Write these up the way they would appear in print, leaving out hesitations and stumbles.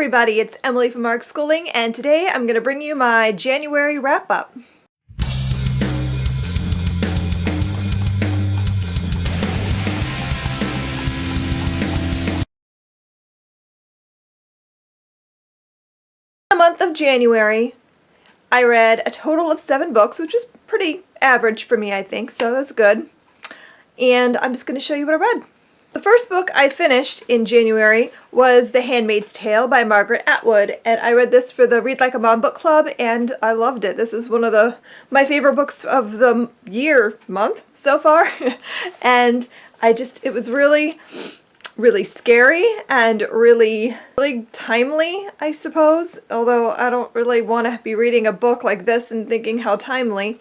everybody, it's Emily from Mark Schooling, and today I'm going to bring you my January wrap-up. The month of January, I read a total of 7 books, which is pretty average for me, I think, so that's good. And I'm just going to show you what I read. The first book I finished in January was The Handmaid's Tale by Margaret Atwood, and I read this for the Read Like a Mom book club, and I loved it. This is one of my favorite books of the month so far, and it was really scary and really timely, I suppose, although I don't really want to be reading a book like this and thinking how timely.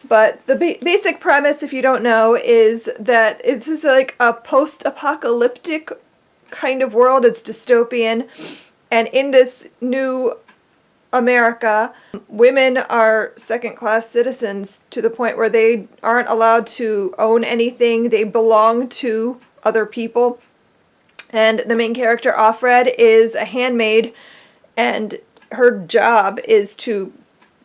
But the basic premise, if you don't know, is that this is like a post-apocalyptic kind of world. It's dystopian. And in this new America, women are second-class citizens to the point where they aren't allowed to own anything. They belong to other people. And the main character, Offred, is a handmaid, and her job is to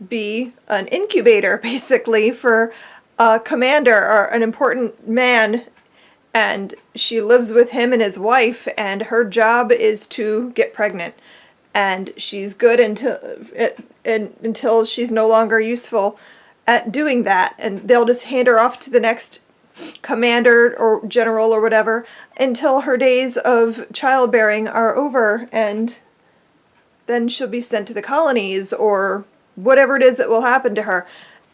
be an incubator, basically, for a commander or an important man, and she lives with him and his wife, and her job is to get pregnant, and she's good until she's no longer useful at doing that, and they'll just hand her off to the next commander or general or whatever until her days of childbearing are over, and then she'll be sent to the colonies or whatever it is that will happen to her.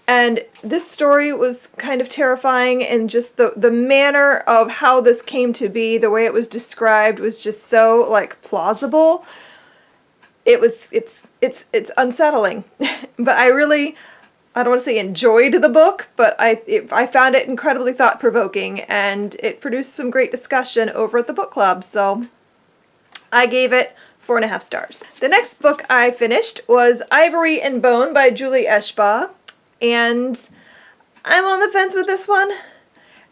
And this story was kind of terrifying, and just the manner of how this came to be, the way it was described, was just so plausible. It's unsettling. But I don't want to say enjoyed the book, but I found it incredibly thought-provoking, and it produced some great discussion over at the book club, so I gave it 4.5 stars. The next book I finished was Ivory and Bone by Julie Eshbaugh, and I'm on the fence with this one.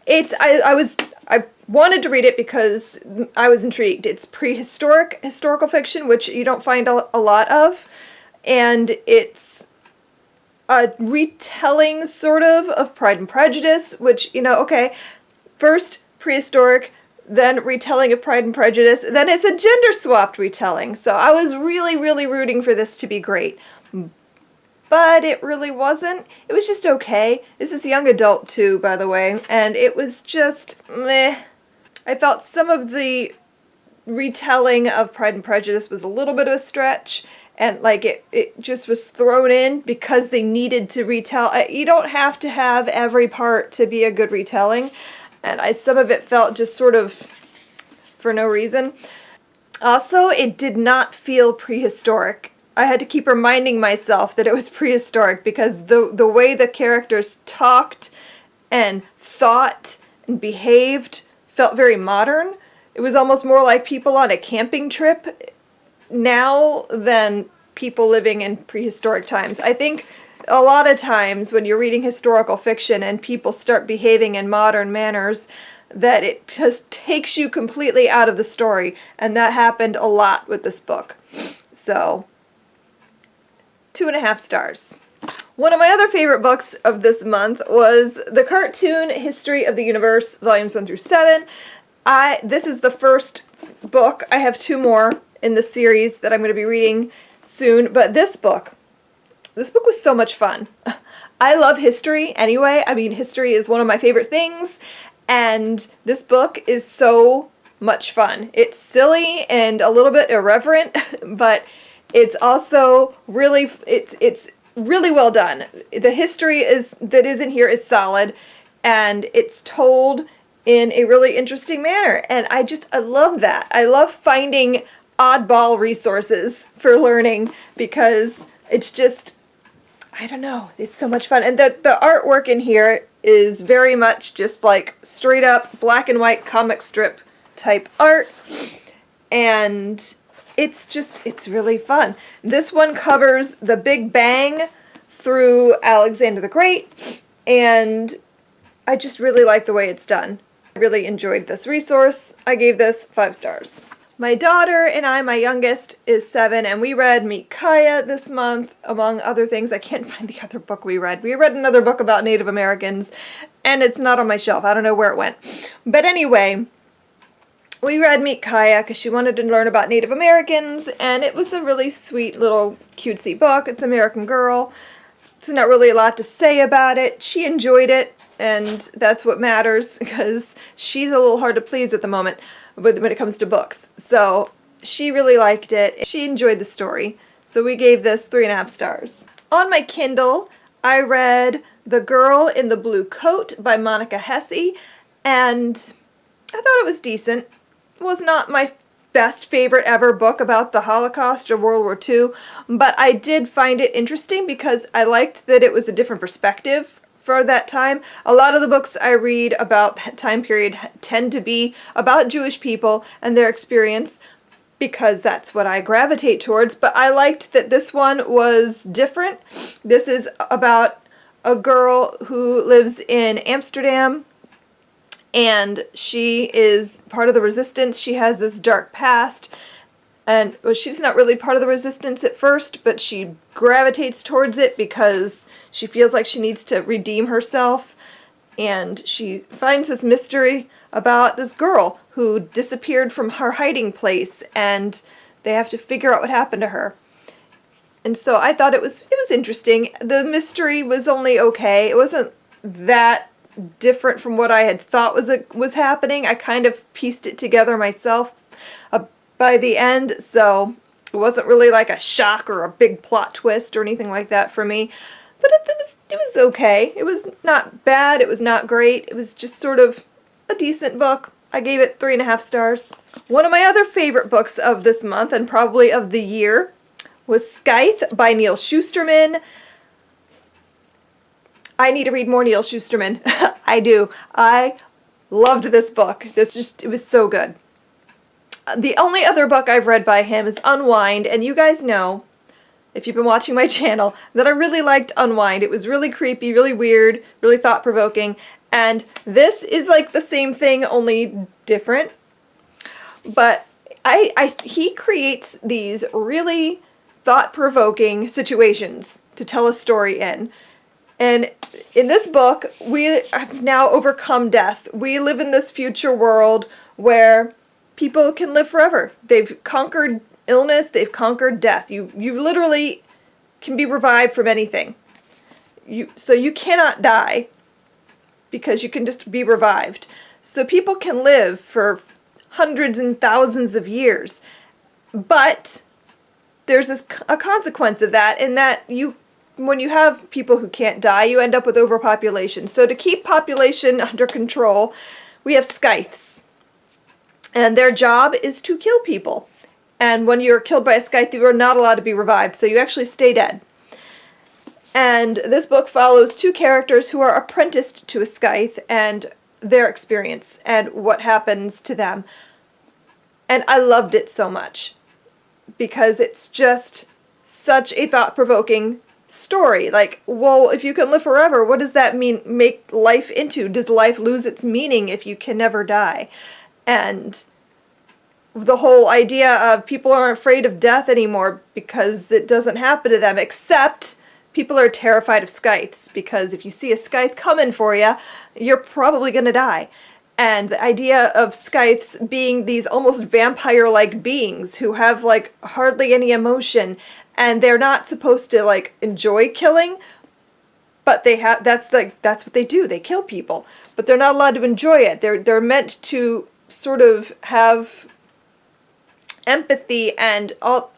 I wanted to read it because I was intrigued. It's historical fiction, which you don't find a lot of, and it's a retelling, sort of Pride and Prejudice, which, okay, first prehistoric, then retelling of Pride and Prejudice, then it's a gender-swapped retelling. So I was really rooting for this to be great. But it really wasn't. It was just okay. This is young adult too, by the way, and it was just meh. I felt some of the retelling of Pride and Prejudice was a little bit of a stretch, and it just was thrown in because they needed to retell. You don't have to have every part to be a good retelling. And some of it felt just sort of for no reason. Also, it did not feel prehistoric. I had to keep reminding myself that it was prehistoric because the way the characters talked and thought and behaved felt very modern. It was almost more like people on a camping trip now than people living in prehistoric times. I think a lot of times when you're reading historical fiction and people start behaving in modern manners, that it just takes you completely out of the story, and that happened a lot with this book. So, 2.5 stars. One of my other favorite books of this month was The Cartoon History of the Universe, Volumes 1 through 7. This is the first book. I have 2 more in the series that I'm going to be reading soon, but this book was so much fun. I love history anyway. I mean, history is one of my favorite things, and this book is so much fun. It's silly and a little bit irreverent, but it's also really well done. The history that is in here is solid, and it's told in a really interesting manner, and I love that. I love finding oddball resources for learning because it's just, I don't know, it's so much fun. And the artwork in here is very much just straight up black and white comic strip type art. And it's really fun. This one covers the Big Bang through Alexander the Great, and I just really like the way it's done. I really enjoyed this resource. I gave this 5 stars. My daughter and I, my youngest, is 7, and we read Meet Kaya this month, among other things. I can't find the other book we read. We read another book about Native Americans, and it's not on my shelf. I don't know where it went. But anyway, we read Meet Kaya because she wanted to learn about Native Americans, and it was a really sweet little cutesy book. It's American Girl. There's not really a lot to say about it. She enjoyed it, and that's what matters, because she's a little hard to please at the moment when it comes to books. So she really liked it. She enjoyed the story. So we gave this 3.5 stars. On my Kindle, I read The Girl in the Blue Coat by Monica Hesse, and I thought it was decent. It was not my best favorite ever book about the Holocaust or World War II, but I did find it interesting because I liked that it was a different perspective for that time. A lot of the books I read about that time period tend to be about Jewish people and their experience because that's what I gravitate towards, but I liked that this one was different. This is about a girl who lives in Amsterdam, and she is part of the resistance. She has this dark past, and well, she's not really part of the resistance at first, but she gravitates towards it because she feels like she needs to redeem herself. And she finds this mystery about this girl who disappeared from her hiding place, and they have to figure out what happened to her. And so I thought it was interesting. The mystery was only okay. It wasn't that different from what I had thought was happening. I kind of pieced it together myself by the end, so it wasn't really like a shock or a big plot twist or anything like that for me. But it was okay. It was not bad. It was not great. It was just sort of a decent book. I gave it 3.5 stars. One of my other favorite books of this month, and probably of the year, was Scythe by Neal Schusterman. I need to read more Neal Schusterman. I do. I loved this book. It was so good. The only other book I've read by him is Unwind, and you guys know, if you've been watching my channel, that I really liked Unwind. It was really creepy, really weird, really thought-provoking, and this is like the same thing, only different. But he creates these really thought-provoking situations to tell a story in. And in this book, we have now overcome death. We live in this future world where people can live forever. They've conquered illness, they've conquered death. You literally can be revived from anything. So you cannot die because you can just be revived. So people can live for hundreds and thousands of years. But there's a consequence of that, in that when you have people who can't die, you end up with overpopulation. So to keep population under control, we have scythes. And their job is to kill people. And when you're killed by a scythe, you are not allowed to be revived, so you actually stay dead. And this book follows 2 characters who are apprenticed to a scythe and their experience and what happens to them. And I loved it so much because it's just such a thought-provoking story. Like, well, if you can live forever, what does that mean, make life into? Does life lose its meaning if you can never die? And the whole idea of people aren't afraid of death anymore because it doesn't happen to them, except people are terrified of scythes, because if you see a scythe coming for you, you're probably going to die. And the idea of scythes being these almost vampire-like beings who have like hardly any emotion, and they're not supposed to like enjoy killing, but that's what they do. They kill people, but they're not allowed to enjoy it. They're meant to sort of have empathy and all.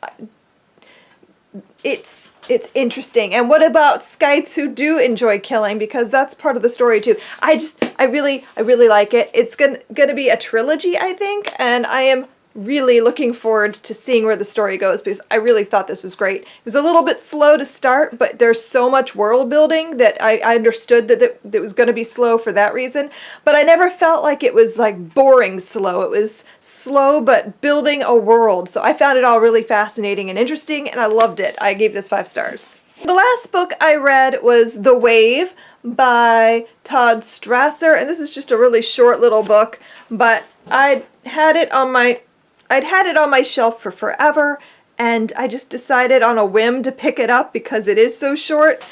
It's interesting. And what about scythes who do enjoy killing? Because that's part of the story too. I really like it. It's gonna be a trilogy, I think, and I am really looking forward to seeing where the story goes because I really thought this was great. It was a little bit slow to start, but there's so much world building that I understood that it was going to be slow for that reason. But I never felt like it was like boring slow. It was slow but building a world. So I found it all really fascinating and interesting, and I loved it. I gave this 5 stars. The last book I read was The Wave by Todd Strasser, and this is just a really short little book, but I had it on my I'd had it on my shelf for forever, and I just decided on a whim to pick it up because it is so short.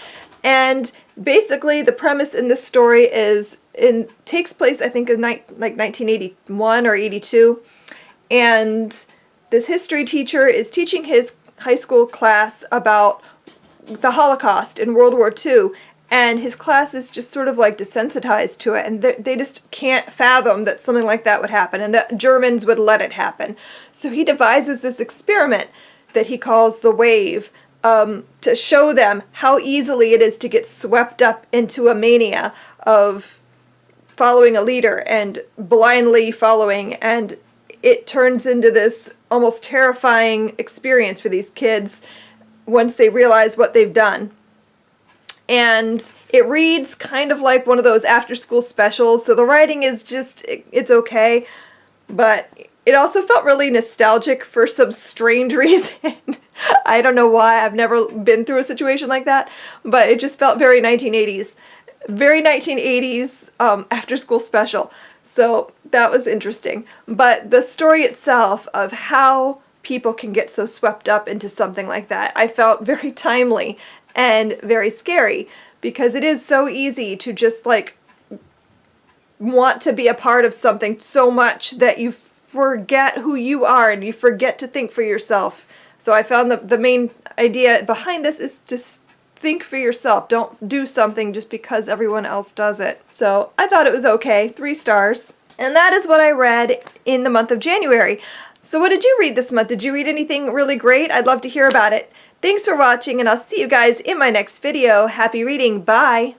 And basically the premise in this story takes place, I think, in like 1981 or 82, and this history teacher is teaching his high school class about the Holocaust in World War II, and his class is just sort of like desensitized to it, and they just can't fathom that something like that would happen, and that Germans would let it happen. So he devises this experiment that he calls the wave, to show them how easily it is to get swept up into a mania of following a leader and blindly following, and it turns into this almost terrifying experience for these kids once they realize what they've done. And it reads kind of like one of those after-school specials, so the writing is just, it's okay, but it also felt really nostalgic for some strange reason. I don't know why, I've never been through a situation like that, but it just felt very 1980s. Very 1980s after-school special. So that was interesting. But the story itself of how people can get so swept up into something like that, I felt very timely and very scary, because it is so easy to just like want to be a part of something so much that you forget who you are and you forget to think for yourself. So I found the main idea behind this is just think for yourself. Don't do something just because everyone else does it. So I thought it was okay. 3 stars. And that is what I read in the month of January. So what did you read this month? Did you read anything really great? I'd love to hear about it. Thanks for watching, and I'll see you guys in my next video. Happy reading. Bye!